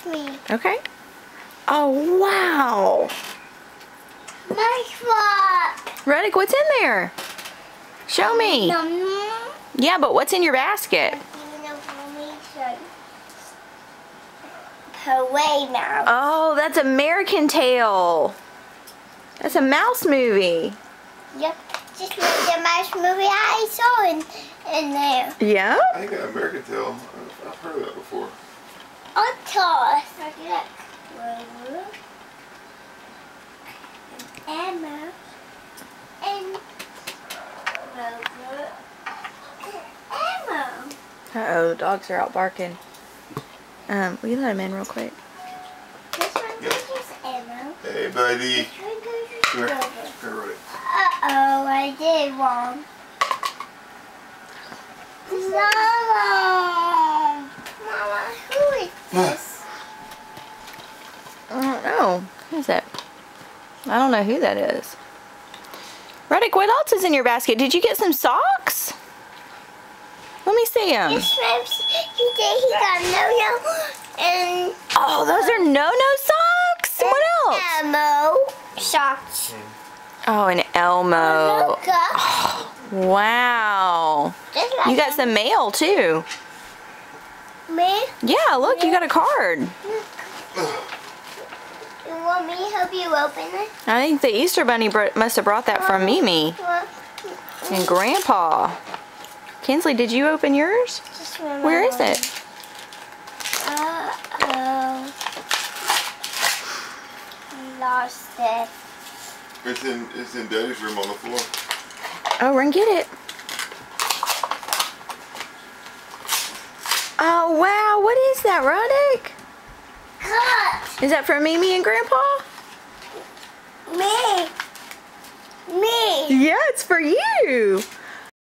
watch me. Okay. Oh, wow. Nice rock. Reddick, what's in there? Show me. Yeah, but what's in your basket? Hooray, mouse. Oh, that's American Tail. That's a mouse movie. Yep. Just like the mouse movie I saw in there. Yeah? I think American Tail. I've heard of that before. On toss. Look. Rover. And Emma. And Rover. And Emma. Uh-oh, the dogs are out barking. Will you let him in real quick? This one goes Emma. Hey, buddy. This one goes Come here. Rover. Come here, buddy. Uh-oh, I did wrong. Mama! Mama, who is this? I don't know. Who's that? I don't know who that is. Reddick, what else is in your basket? Did you get some socks? Let me see them. Yes, he did. He got no-no and... Oh, those are no-no socks? What else? Elmo socks. Oh, an Elmo. Look up. Wow. Just like You got some mail, too. me. Yeah, look, you got a card. You want me to help you open it? I think the Easter Bunny must have brought that from Mimi and Grandpa. Kinsley, did you open yours? Where is it? Uh-oh. Lost it. It's in Daddy's room on the floor. Oh, run get it. Oh, wow. What is that, Reddick? Cut. Is that from Mimi and Grandpa? Me. Yeah, it's for you.